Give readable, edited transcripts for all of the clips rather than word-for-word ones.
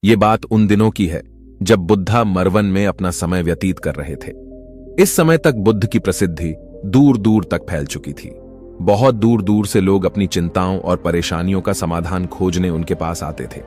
ये बात उन दिनों की है जब बुद्धा मरवन में अपना समय व्यतीत कर रहे थे। इस समय तक बुद्ध की प्रसिद्धि दूर दूर तक फैल चुकी थी। बहुत दूर दूर से लोग अपनी चिंताओं और परेशानियों का समाधान खोजने उनके पास आते थे।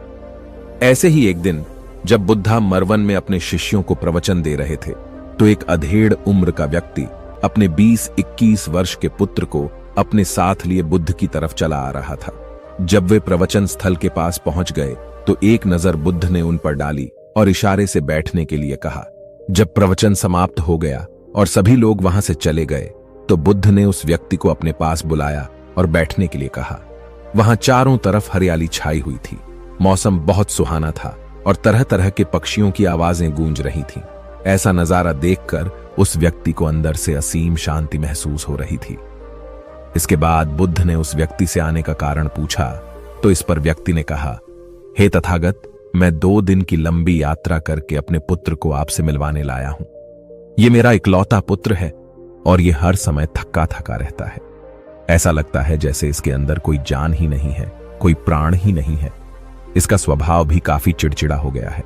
ऐसे ही एक दिन जब बुद्धा मरवन में अपने शिष्यों को प्रवचन दे रहे थे तो एक अधेड़ उम्र का व्यक्ति अपने 20-21 वर्ष के पुत्र को अपने साथ लिए बुद्ध की तरफ चला आ रहा था। जब वे प्रवचन स्थल के पास पहुंच गए तो एक नजर बुद्ध ने उन पर डाली और इशारे से बैठने के लिए कहा। जब प्रवचन समाप्त हो गया और सभी लोग वहां से चले गए तो बुद्ध ने उस व्यक्ति को अपने पास बुलाया और बैठने के लिए कहा। वहां चारों तरफ हरियाली छाई हुई थी। मौसम बहुत सुहाना था और तरह तरह के पक्षियों की आवाजें गूंज रही थीं। ऐसा नजारा देखकर उस व्यक्ति को अंदर से असीम शांति महसूस हो रही थी। इसके बाद बुद्ध ने उस व्यक्ति से आने का कारण पूछा तो इस पर व्यक्ति ने कहा, हे तथागत, मैं 2 दिन की लंबी यात्रा करके अपने पुत्र को आपसे मिलवाने लाया हूं। ये मेरा इकलौता पुत्र है और ये हर समय थका थका रहता है। ऐसा लगता है जैसे इसके अंदर कोई जान ही नहीं है, कोई प्राण ही नहीं है। इसका स्वभाव भी काफी चिड़चिड़ा हो गया है।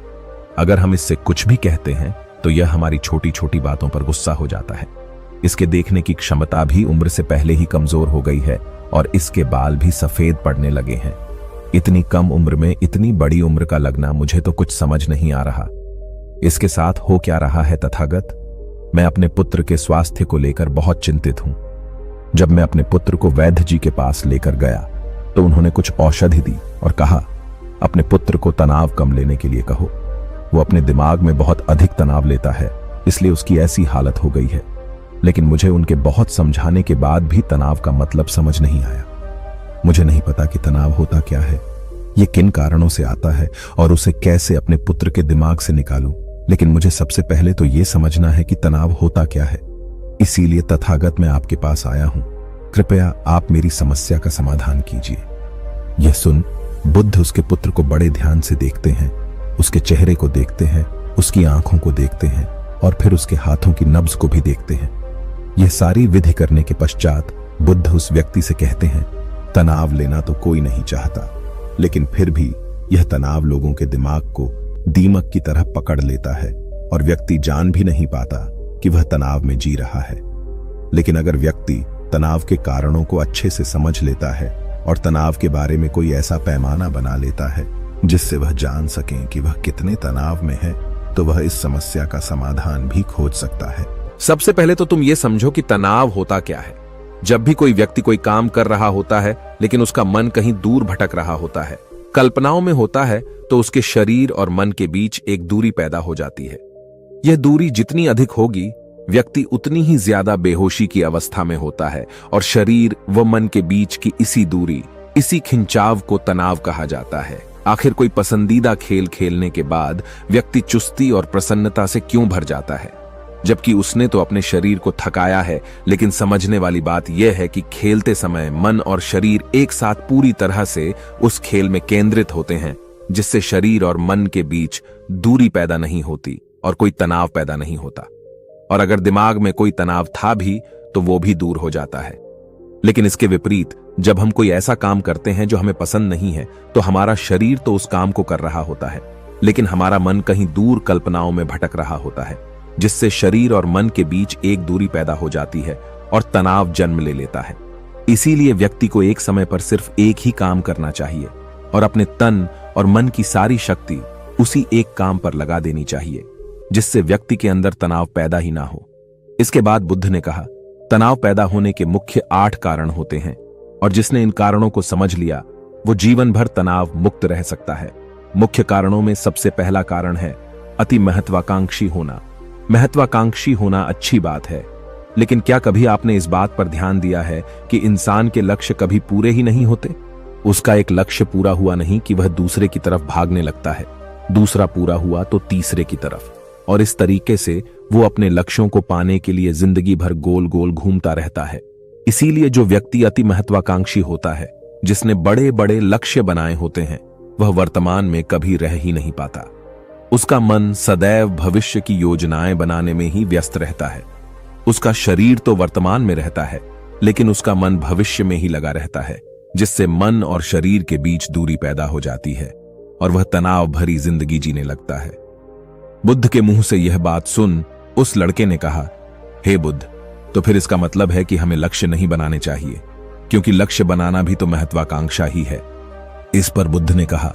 अगर हम इससे कुछ भी कहते हैं तो यह हमारी छोटी छोटी बातों पर गुस्सा हो जाता है। इसके देखने की क्षमता भी उम्र से पहले ही कमजोर हो गई है और इसके बाल भी सफेद पड़ने लगे हैं। इतनी कम उम्र में इतनी बड़ी उम्र का लगना मुझे तो कुछ समझ नहीं आ रहा। इसके साथ हो क्या रहा है तथागत? मैं अपने पुत्र के स्वास्थ्य को लेकर बहुत चिंतित हूं। जब मैं अपने पुत्र को वैद्य जी के पास लेकर गया तो उन्होंने कुछ औषधि दी और कहा, अपने पुत्र को तनाव कम लेने के लिए कहो। वो अपने दिमाग में बहुत अधिक तनाव लेता है, इसलिए उसकी ऐसी हालत हो गई है। लेकिन मुझे उनके बहुत समझाने के बाद भी तनाव का मतलब समझ नहीं आया। मुझे नहीं पता कि तनाव होता क्या है, ये किन कारणों से आता है और उसे कैसे अपने पुत्र के दिमाग से निकालूं। लेकिन मुझे सबसे पहले तो ये समझना है कि तनाव होता क्या है। इसीलिए तथागत मैं आपके पास आया हूं। कृपया आप मेरी समस्या का समाधान कीजिए। यह सुन बुद्ध उसके पुत्र को बड़े ध्यान से देखते हैं, उसके चेहरे को देखते हैं, उसकी आंखों को देखते हैं और फिर उसके हाथों की नब्ज को भी देखते हैं। यह सारी विधि करने के पश्चात बुद्ध उस व्यक्ति से कहते हैं, तनाव लेना तो कोई नहीं चाहता, लेकिन फिर भी यह तनाव लोगों के दिमाग को दीमक की तरह पकड़ लेता है और व्यक्ति जान भी नहीं पाता कि वह तनाव में जी रहा है। लेकिन अगर व्यक्ति तनाव के कारणों को अच्छे से समझ लेता है और तनाव के बारे में कोई ऐसा पैमाना बना लेता है जिससे वह जान सकें कि वह कितने तनाव में है, तो वह इस समस्या का समाधान भी खोज सकता है। सबसे पहले तो तुम ये समझो कि तनाव होता क्या है। जब भी कोई व्यक्ति कोई काम कर रहा होता है लेकिन उसका मन कहीं दूर भटक रहा होता है, कल्पनाओं में होता है, तो उसके शरीर और मन के बीच एक दूरी पैदा हो जाती है। यह दूरी जितनी अधिक होगी, व्यक्ति उतनी ही ज्यादा बेहोशी की अवस्था में होता है और शरीर व मन के बीच की इसी दूरी, इसी खिंचाव को तनाव कहा जाता है। आखिर कोई पसंदीदा खेल खेलने के बाद व्यक्ति चुस्ती और प्रसन्नता से क्यों भर जाता है, जबकि उसने तो अपने शरीर को थकाया है। लेकिन समझने वाली बात यह है कि खेलते समय मन और शरीर एक साथ पूरी तरह से उस खेल में केंद्रित होते हैं, जिससे शरीर और मन के बीच दूरी पैदा नहीं होती और कोई तनाव पैदा नहीं होता। और अगर दिमाग में कोई तनाव था भी तो वो भी दूर हो जाता है। लेकिन इसके विपरीत जब हम कोई ऐसा काम करते हैं जो हमें पसंद नहीं है, तो हमारा शरीर तो उस काम को कर रहा होता है, लेकिन हमारा मन कहीं दूर कल्पनाओं में भटक रहा होता है, जिससे शरीर और मन के बीच एक दूरी पैदा हो जाती है और तनाव जन्म ले लेता है। इसीलिए व्यक्ति को एक समय पर सिर्फ एक ही काम करना चाहिए और अपने तन और मन की सारी शक्ति उसी एक काम पर लगा देनी चाहिए, जिससे व्यक्ति के अंदर तनाव पैदा ही ना हो। इसके बाद बुद्ध ने कहा, तनाव पैदा होने के मुख्य 8 कारण होते हैं और जिसने इन कारणों को समझ लिया वो जीवन भर तनाव मुक्त रह सकता है। मुख्य कारणों में सबसे पहला कारण है अति महत्वाकांक्षी होना। महत्वाकांक्षी होना अच्छी बात है, लेकिन क्या कभी आपने इस बात पर ध्यान दिया है कि इंसान के लक्ष्य कभी पूरे ही नहीं होते? उसका एक लक्ष्य पूरा हुआ नहीं कि वह दूसरे की तरफ भागने लगता है, दूसरा पूरा हुआ तो तीसरे की तरफ, और इस तरीके से वो अपने लक्ष्यों को पाने के लिए जिंदगी भर गोल गोल घूमता रहता है। इसीलिए जो व्यक्ति अति महत्वाकांक्षी होता है, जिसने बड़े बड़े लक्ष्य बनाए होते हैं, वह वर्तमान में कभी रह ही नहीं पाता। उसका मन सदैव भविष्य की योजनाएं बनाने में ही व्यस्त रहता है। उसका शरीर तो वर्तमान में रहता है, लेकिन उसका मन भविष्य में ही लगा रहता है, जिससे मन और शरीर के बीच दूरी पैदा हो जाती है। और वह तनाव भरी जिंदगी जीने लगता है। बुद्ध के मुंह से यह बात सुन उस लड़के ने कहा, हे बुद्ध, तो फिर इसका मतलब है कि हमें लक्ष्य नहीं बनाने चाहिए, क्योंकि लक्ष्य बनाना भी तो महत्वाकांक्षा ही है। इस पर बुद्ध ने कहा,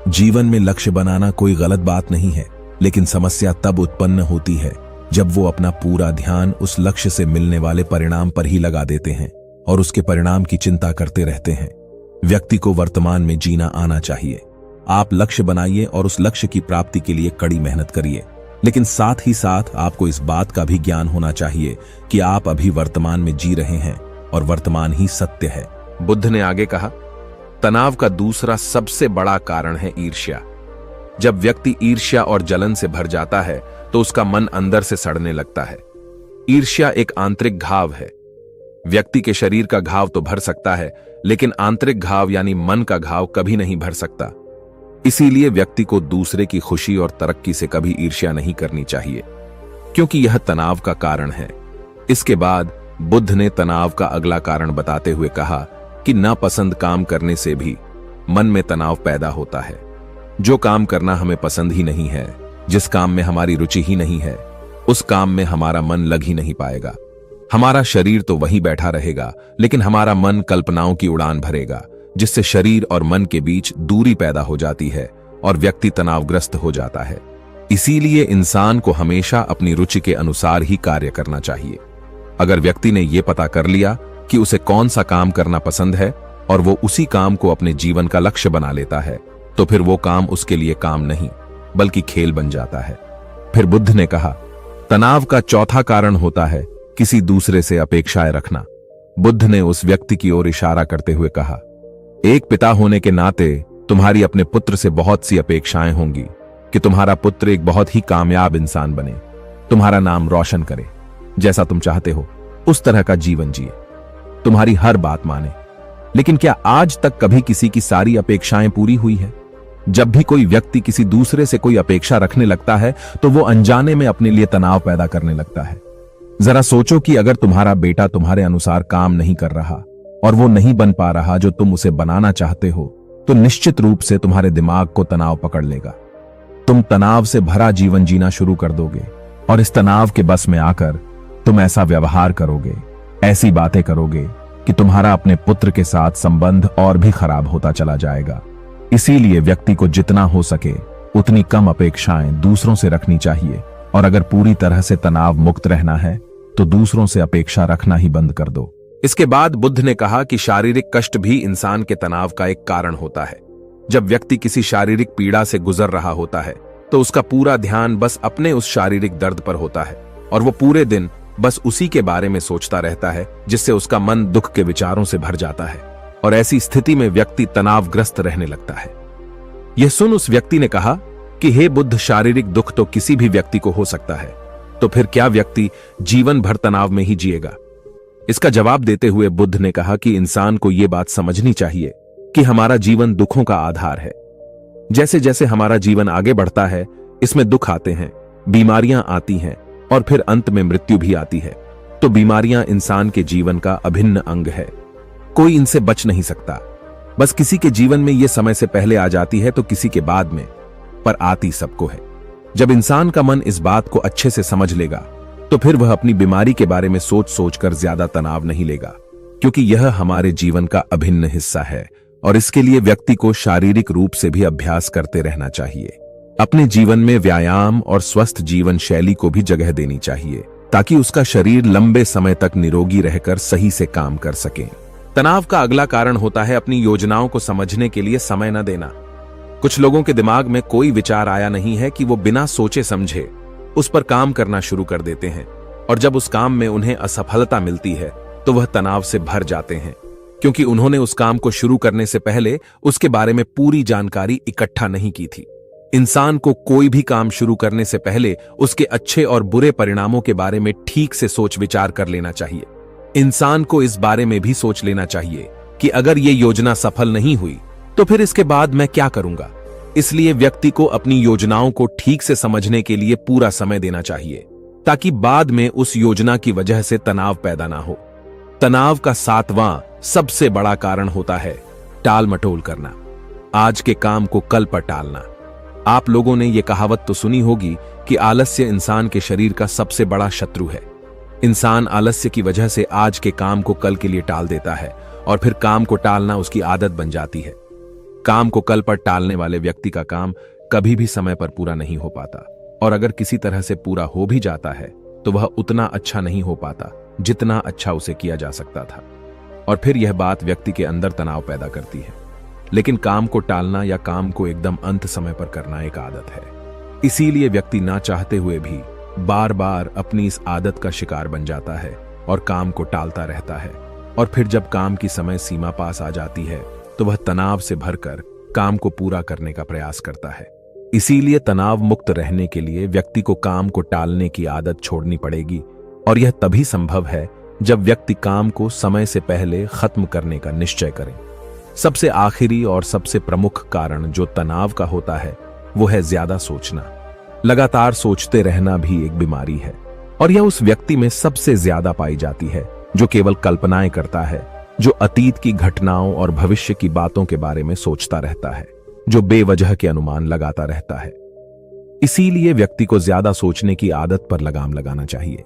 जीवन में लक्ष्य बनाना कोई गलत बात नहीं है, लेकिन समस्या तब उत्पन्न होती है जब वो अपना पूरा ध्यान उस लक्ष्य से मिलने वाले परिणाम पर ही लगा देते हैं और उसके परिणाम की चिंता करते रहते हैं। व्यक्ति को वर्तमान में जीना आना चाहिए। आप लक्ष्य बनाइए और उस लक्ष्य की प्राप्ति के लिए कड़ी मेहनत करिए, लेकिन साथ ही साथ आपको इस बात का भी ज्ञान होना चाहिए कि आप अभी वर्तमान में जी रहे हैं और वर्तमान ही सत्य है। बुद्ध ने आगे कहा, तनाव का दूसरा सबसे बड़ा कारण है ईर्ष्या। जब व्यक्ति ईर्ष्या और जलन से भर जाता है तो उसका मन अंदर से सड़ने लगता है। ईर्ष्या एक आंतरिक घाव है। व्यक्ति के शरीर का घाव तो भर सकता है, लेकिन आंतरिक घाव यानी मन का घाव कभी नहीं भर सकता। इसीलिए व्यक्ति को दूसरे की खुशी और तरक्की से कभी ईर्ष्या नहीं करनी चाहिए, क्योंकि यह तनाव का कारण है। इसके बाद बुद्ध ने तनाव का अगला कारण बताते हुए कहा कि नापसंद काम करने से भी मन में तनाव पैदा होता है। जो काम करना हमें पसंद ही नहीं है, जिस काम में हमारी रुचि ही नहीं है, उस काम में हमारा मन लग ही नहीं पाएगा। हमारा शरीर तो वहीं बैठा रहेगा, लेकिन हमारा मन कल्पनाओं की उड़ान भरेगा, जिससे शरीर और मन के बीच दूरी पैदा हो जाती है और व्यक्ति तनावग्रस्त हो जाता है। इसीलिए इंसान को हमेशा अपनी रुचि के अनुसार ही कार्य करना चाहिए। अगर व्यक्ति ने यह पता कर लिया कि उसे कौन सा काम करना पसंद है और वो उसी काम को अपने जीवन का लक्ष्य बना लेता है, तो फिर वो काम उसके लिए काम नहीं बल्कि खेल बन जाता है। फिर बुद्ध ने कहा, तनाव का चौथा कारण होता है किसी दूसरे से अपेक्षाएं रखना। बुद्ध ने उस व्यक्ति की ओर इशारा करते हुए कहा, एक पिता होने के नाते तुम्हारी अपने पुत्र से बहुत सी अपेक्षाएं होंगी कि तुम्हारा पुत्र एक बहुत ही कामयाब इंसान बने, तुम्हारा नाम रोशन करे, जैसा तुम चाहते हो उस तरह का जीवन जिए, तुम्हारी हर बात माने। लेकिन क्या आज तक कभी किसी की सारी अपेक्षाएं पूरी हुई है? जब भी कोई व्यक्ति किसी दूसरे से कोई अपेक्षा रखने लगता है तो वो अनजाने में अपने लिए तनाव पैदा करने लगता है। जरा सोचो कि अगर तुम्हारा बेटा तुम्हारे अनुसार काम नहीं कर रहा और वो नहीं बन पा रहा जो तुम उसे बनाना चाहते हो, तो निश्चित रूप से तुम्हारे दिमाग को तनाव पकड़ लेगा। तुम तनाव से भरा जीवन जीना शुरू कर दोगे और इस तनाव के बस में आकर तुम ऐसा व्यवहार करोगे, ऐसी बातें करोगे कि तुम्हारा अपने पुत्र के साथ संबंध और भी खराब होता चला जाएगा। इसीलिए व्यक्ति को जितना हो सके उतनी कम अपेक्षाएं दूसरों से रखनी चाहिए, और अगर पूरी तरह से तनाव मुक्त रहना है तो दूसरों से अपेक्षा रखना ही बंद कर दो। इसके बाद बुद्ध ने कहा कि शारीरिक कष्ट भी इंसान के तनाव का एक कारण होता है। जब व्यक्ति किसी शारीरिक पीड़ा से गुजर रहा होता है तो उसका पूरा ध्यान बस अपने उस शारीरिक दर्द पर होता है और वो पूरे दिन बस उसी के बारे में सोचता रहता है, जिससे उसका मन दुख के विचारों से भर जाता है और ऐसी स्थिति में व्यक्ति तनावग्रस्त रहने लगता है। यह सुन उस व्यक्ति ने कहा कि हे बुद्ध, शारीरिक दुख तो किसी भी व्यक्ति को हो सकता है, तो फिर क्या व्यक्ति जीवन भर तनाव में ही जिएगा? इसका जवाब देते हुए बुद्ध ने कहा कि इंसान को यह बात समझनी चाहिए कि हमारा जीवन दुखों का आधार है। जैसे जैसे हमारा जीवन आगे बढ़ता है, इसमें दुख आते हैं, बीमारियां आती हैं और फिर अंत में मृत्यु भी आती है। तो बीमारियां इंसान के जीवन का अभिन्न अंग है, कोई इनसे बच नहीं सकता। बस किसी के जीवन में यह समय से पहले आ जाती है तो किसी के बाद में, पर आती सबको है। जब इंसान का मन इस बात को अच्छे से समझ लेगा तो फिर वह अपनी बीमारी के बारे में सोच सोचकर ज्यादा तनाव नहीं लेगा, क्योंकि यह हमारे जीवन का अभिन्न हिस्सा है और इसके लिए व्यक्ति को शारीरिक रूप से भी अभ्यास करते रहना चाहिए। अपने जीवन में व्यायाम और स्वस्थ जीवन शैली को भी जगह देनी चाहिए ताकि उसका शरीर लंबे समय तक निरोगी रहकर सही से काम कर सके। तनाव का अगला कारण होता है अपनी योजनाओं को समझने के लिए समय न देना। कुछ लोगों के दिमाग में कोई विचार आया नहीं है कि वो बिना सोचे समझे उस पर काम करना शुरू कर देते हैं, और जब उस काम में उन्हें असफलता मिलती है तो वह तनाव से भर जाते हैं, क्योंकि उन्होंने उस काम को शुरू करने से पहले उसके बारे में पूरी जानकारी इकट्ठा नहीं की थी। इंसान को कोई भी काम शुरू करने से पहले उसके अच्छे और बुरे परिणामों के बारे में ठीक से सोच विचार कर लेना चाहिए। इंसान को इस बारे में भी सोच लेना चाहिए कि अगर ये योजना सफल नहीं हुई तो फिर इसके बाद मैं क्या करूंगा। इसलिए व्यक्ति को अपनी योजनाओं को ठीक से समझने के लिए पूरा समय देना चाहिए ताकि बाद में उस योजना की वजह से तनाव पैदा ना हो। तनाव का 7वां सबसे बड़ा कारण होता है टाल मटोल करना। आज के काम को कल पर टालना। आप लोगों ने यह कहावत तो सुनी होगी कि आलस्य इंसान के शरीर का सबसे बड़ा शत्रु है। इंसान आलस्य की वजह से आज के काम को कल के लिए टाल देता है और फिर काम को टालना उसकी आदत बन जाती है। काम को कल पर टालने वाले व्यक्ति का काम कभी भी समय पर पूरा नहीं हो पाता, और अगर किसी तरह से पूरा हो भी जाता है तो वह उतना अच्छा नहीं हो पाता जितना अच्छा उसे किया जा सकता था, और फिर यह बात व्यक्ति के अंदर तनाव पैदा करती है। लेकिन काम को टालना या काम को एकदम अंत समय पर करना एक आदत है। इसीलिए व्यक्ति ना चाहते हुए भी बार बार अपनी इस आदत का शिकार बन जाता है और काम को टालता रहता है, और फिर जब काम की समय सीमा पास आ जाती है तो वह तनाव से भरकर काम को पूरा करने का प्रयास करता है। इसीलिए तनाव मुक्त रहने के लिए व्यक्ति को काम को टालने की आदत छोड़नी पड़ेगी, और यह तभी संभव है जब व्यक्ति काम को समय से पहले खत्म करने का निश्चय करे। सबसे आखिरी और सबसे प्रमुख कारण जो तनाव का होता है वो है ज्यादा सोचना। लगातार सोचते रहना भी एक बीमारी है, और यह उस व्यक्ति में सबसे ज्यादा पाई जाती है जो केवल कल्पनाएं करता है, जो अतीत की घटनाओं और भविष्य की बातों के बारे में सोचता रहता है, जो बेवजह के अनुमान लगाता रहता है। इसीलिए व्यक्ति को ज्यादा सोचने की आदत पर लगाम लगाना चाहिए।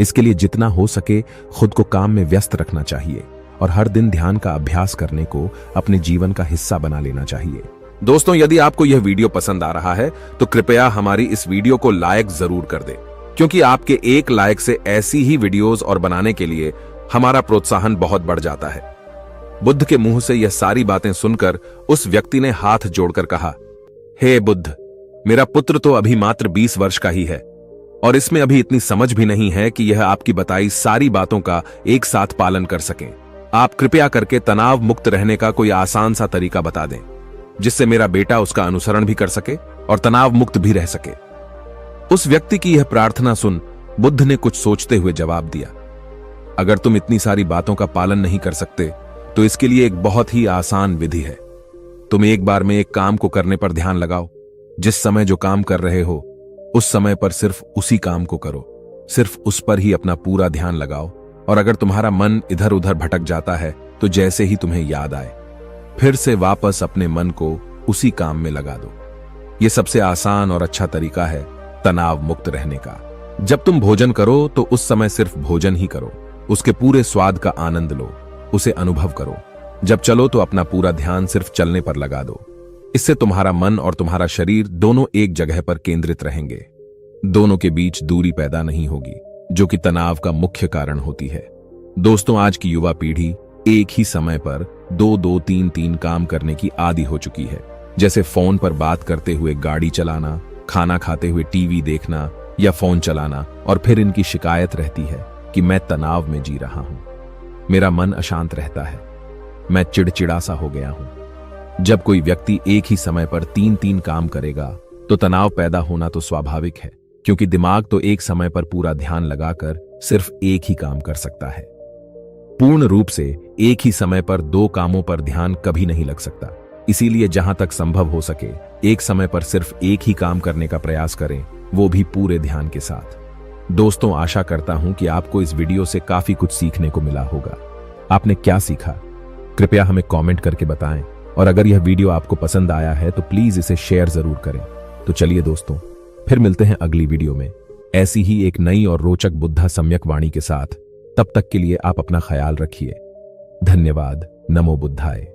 इसके लिए जितना हो सके खुद को काम में व्यस्त रखना चाहिए, और हर दिन ध्यान का अभ्यास करने को अपने जीवन का हिस्सा बना लेना चाहिए। दोस्तों, यदि आपको यह वीडियो पसंद आ रहा है तो कृपया हमारी इस वीडियो को लाइक जरूर कर दें, क्योंकि आपके एक लाइक से ऐसी ही वीडियोस और बनाने के लिए हमारा प्रोत्साहन बहुत बढ़ जाता है। बुद्ध के मुंह से यह सारी बातें सुनकर उस व्यक्ति ने हाथ जोड़कर कहा, हे बुद्ध, मेरा पुत्र तो अभी मात्र 20 वर्ष का ही है, और इसमें अभी इतनी समझ भी नहीं है कि यह आपकी बताई सारी बातों का एक साथ पालन कर सकें। आप कृपया करके तनाव मुक्त रहने का कोई आसान सा तरीका बता दें, जिससे मेरा बेटा उसका अनुसरण भी कर सके और तनाव मुक्त भी रह सके। उस व्यक्ति की यह प्रार्थना सुन बुद्ध ने कुछ सोचते हुए जवाब दिया, अगर तुम इतनी सारी बातों का पालन नहीं कर सकते तो इसके लिए एक बहुत ही आसान विधि है। तुम एक बार में एक काम को करने पर ध्यान लगाओ। जिस समय जो काम कर रहे हो उस समय पर सिर्फ उसी काम को करो, सिर्फ उस पर ही अपना पूरा ध्यान लगाओ, और अगर तुम्हारा मन इधर उधर भटक जाता है तो जैसे ही तुम्हें याद आए फिर से वापस अपने मन को उसी काम में लगा दो। यह सबसे आसान और अच्छा तरीका है तनाव मुक्त रहने का। जब तुम भोजन करो तो उस समय सिर्फ भोजन ही करो, उसके पूरे स्वाद का आनंद लो, उसे अनुभव करो। जब चलो तो अपना पूरा ध्यान सिर्फ चलने पर लगा दो। इससे तुम्हारा मन और तुम्हारा शरीर दोनों एक जगह पर केंद्रित रहेंगे। दोनों के बीच दूरी पैदा नहीं होगी, जो कि तनाव का मुख्य कारण होती है। दोस्तों, आज की युवा पीढ़ी एक ही समय पर 2-2, 3-3 काम करने की आदी हो चुकी है, जैसे फोन पर बात करते हुए गाड़ी चलाना, खाना खाते हुए टीवी देखना या फोन चलाना, और फिर इनकी शिकायत रहती है कि मैं तनाव में जी रहा हूं, मेरा मन अशांत रहता है, मैं चिड़चिड़ा सा हो गया हूं। जब कोई व्यक्ति एक ही समय पर 3-3 काम करेगा तो तनाव पैदा होना तो स्वाभाविक है, क्योंकि दिमाग तो एक समय पर पूरा ध्यान लगाकर सिर्फ एक ही काम कर सकता है। पूर्ण रूप से एक ही समय पर 2 कामों पर ध्यान कभी नहीं लग सकता। इसीलिए जहां तक संभव हो सके एक समय पर सिर्फ एक ही काम करने का प्रयास करें, वो भी पूरे ध्यान के साथ। दोस्तों, आशा करता हूं कि आपको इस वीडियो से काफी कुछ सीखने को मिला होगा। आपने क्या सीखा कृपया हमें कमेंट करके बताएं, और अगर यह वीडियो आपको पसंद आया है तो प्लीज इसे शेयर जरूर करें। तो चलिए दोस्तों, फिर मिलते हैं अगली वीडियो में ऐसी ही एक नई और रोचक बुद्धा सम्यक वाणी के साथ। तब तक के लिए आप अपना ख्याल रखिए। धन्यवाद। नमो बुद्धाय।